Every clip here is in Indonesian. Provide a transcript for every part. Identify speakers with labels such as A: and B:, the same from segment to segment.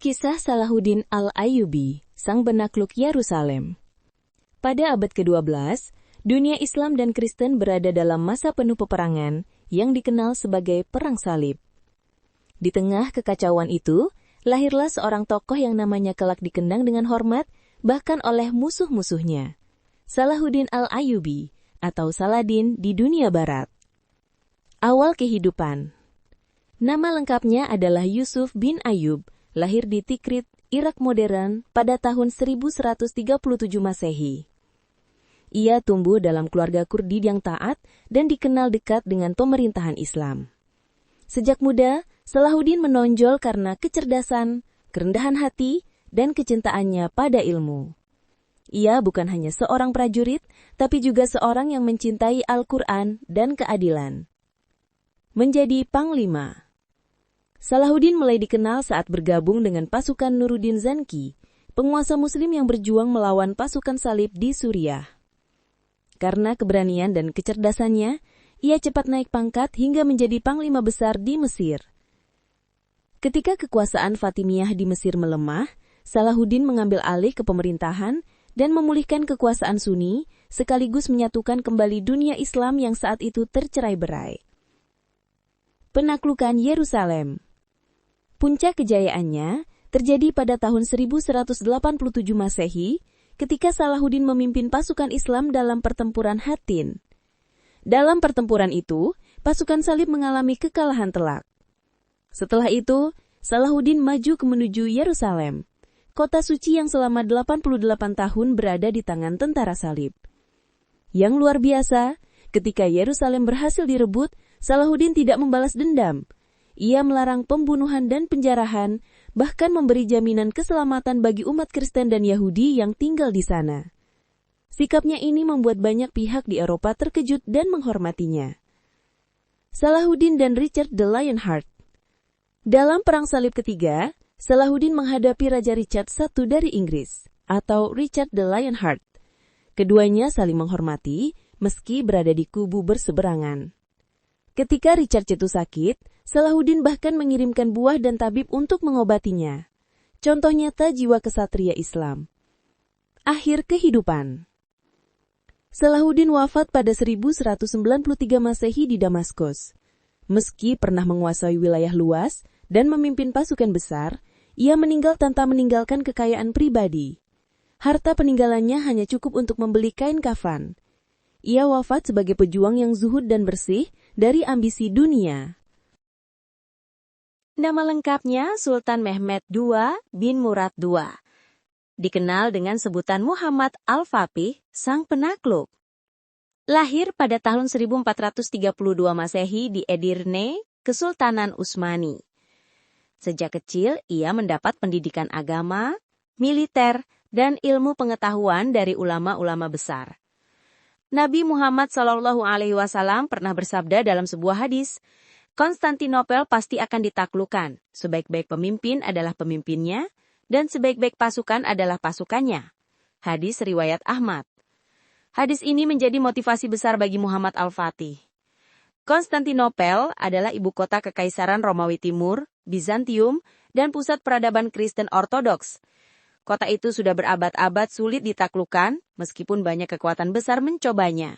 A: Kisah Salahuddin Al-Ayyubi, sang penakluk Yerusalem. Pada abad ke-12, dunia Islam dan Kristen berada dalam masa penuh peperangan yang dikenal sebagai Perang Salib. Di tengah kekacauan itu, lahirlah seorang tokoh yang namanya kelak dikenang dengan hormat bahkan oleh musuh-musuhnya, Salahuddin Al-Ayyubi atau Saladin di dunia barat. Awal kehidupan. Nama lengkapnya adalah Yusuf bin Ayyub, lahir di Tikrit, Irak modern pada tahun 1137 Masehi. Ia tumbuh dalam keluarga Kurdi yang taat dan dikenal dekat dengan pemerintahan Islam. Sejak muda, Salahuddin menonjol karena kecerdasan, kerendahan hati, dan kecintaannya pada ilmu. Ia bukan hanya seorang prajurit, tapi juga seorang yang mencintai Al-Quran dan keadilan. Menjadi panglima. Salahuddin mulai dikenal saat bergabung dengan pasukan Nuruddin Zanki, penguasa muslim yang berjuang melawan pasukan salib di Suriah. Karena keberanian dan kecerdasannya, ia cepat naik pangkat hingga menjadi panglima besar di Mesir. Ketika kekuasaan Fatimiyah di Mesir melemah, Salahuddin mengambil alih ke pemerintahan dan memulihkan kekuasaan Sunni, sekaligus menyatukan kembali dunia Islam yang saat itu tercerai-berai. Penaklukan Yerusalem. Puncak kejayaannya terjadi pada tahun 1187 Masehi ketika Salahuddin memimpin pasukan Islam dalam pertempuran Hattin. Dalam pertempuran itu, pasukan salib mengalami kekalahan telak. Setelah itu, Salahuddin maju menuju Yerusalem, kota suci yang selama 88 tahun berada di tangan tentara salib. Yang luar biasa, ketika Yerusalem berhasil direbut, Salahuddin tidak membalas dendam. Ia melarang pembunuhan dan penjarahan, bahkan memberi jaminan keselamatan bagi umat Kristen dan Yahudi yang tinggal di sana. Sikapnya ini membuat banyak pihak di Eropa terkejut dan menghormatinya. Salahuddin dan Richard the Lionheart. Dalam Perang Salib ketiga, Salahuddin menghadapi Raja Richard I dari Inggris, atau Richard the Lionheart. Keduanya saling menghormati, meski berada di kubu berseberangan. Ketika Richard jatuh sakit, Salahuddin bahkan mengirimkan buah dan tabib untuk mengobatinya. Contoh nyata jiwa kesatria Islam. Akhir kehidupan. Salahuddin wafat pada 1193 Masehi di Damaskus. Meski pernah menguasai wilayah luas dan memimpin pasukan besar, ia meninggal tanpa meninggalkan kekayaan pribadi. Harta peninggalannya hanya cukup untuk membeli kain kafan. Ia wafat sebagai pejuang yang zuhud dan bersih dari ambisi dunia. Nama lengkapnya Sultan Mehmed II bin Murad II. Dikenal dengan sebutan Muhammad Al-Faqih, sang penakluk. Lahir pada tahun 1432 Masehi di Edirne, Kesultanan Utsmani. Sejak kecil, ia mendapat pendidikan agama, militer, dan ilmu pengetahuan dari ulama-ulama besar. Nabi Muhammad SAW pernah bersabda dalam sebuah hadis, Konstantinopel pasti akan ditaklukkan. Sebaik-baik pemimpin adalah pemimpinnya, dan sebaik-baik pasukan adalah pasukannya. Hadis riwayat Ahmad. Hadis ini menjadi motivasi besar bagi Muhammad Al-Faqih. Konstantinopel adalah ibu kota Kekaisaran Romawi Timur, Bizantium, dan pusat peradaban Kristen Ortodoks. Kota itu sudah berabad-abad sulit ditaklukkan, meskipun banyak kekuatan besar mencobanya.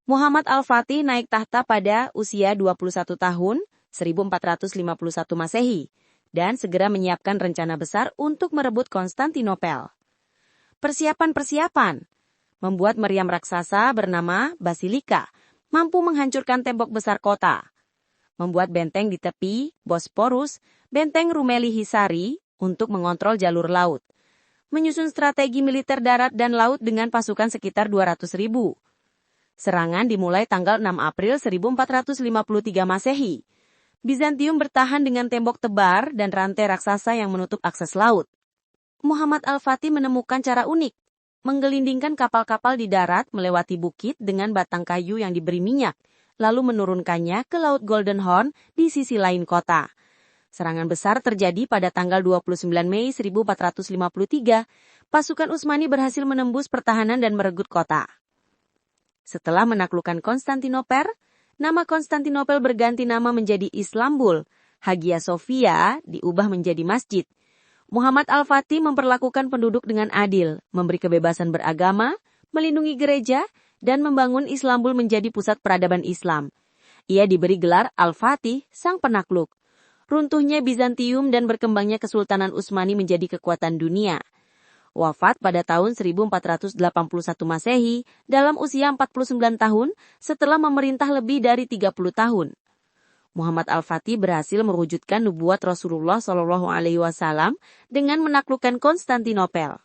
A: Muhammad Al-Faqih naik tahta pada usia 21 tahun, 1451 Masehi, dan segera menyiapkan rencana besar untuk merebut Konstantinopel. Persiapan-persiapan membuat meriam raksasa bernama Basilika, mampu menghancurkan tembok besar kota. Membuat benteng di tepi Bosporus, benteng Rumeli Hisari, untuk mengontrol jalur laut. Menyusun strategi militer darat dan laut dengan pasukan sekitar 200.000. Serangan dimulai tanggal 6 April 1453 Masehi. Bizantium bertahan dengan tembok tebar dan rantai raksasa yang menutup akses laut. Muhammad Al-Faqih menemukan cara unik, menggelindingkan kapal-kapal di darat melewati bukit dengan batang kayu yang diberi minyak, lalu menurunkannya ke Laut Golden Horn di sisi lain kota. Serangan besar terjadi pada tanggal 29 Mei 1453. Pasukan Utsmani berhasil menembus pertahanan dan meregut kota. Setelah menaklukkan Konstantinopel, nama Konstantinopel berganti nama menjadi Istanbul. Hagia Sophia diubah menjadi masjid.
B: Muhammad Al-Fatih memperlakukan penduduk dengan adil, memberi kebebasan beragama, melindungi gereja, dan membangun Istanbul menjadi pusat peradaban Islam. Ia diberi gelar Al-Fatih, sang penakluk. Runtuhnya Bizantium dan berkembangnya Kesultanan Utsmani menjadi kekuatan dunia. Wafat pada tahun 1481 Masehi dalam usia 49 tahun setelah memerintah lebih dari 30 tahun. Muhammad Al-Fatih berhasil mewujudkan nubuat Rasulullah SAW dengan menaklukkan Konstantinopel.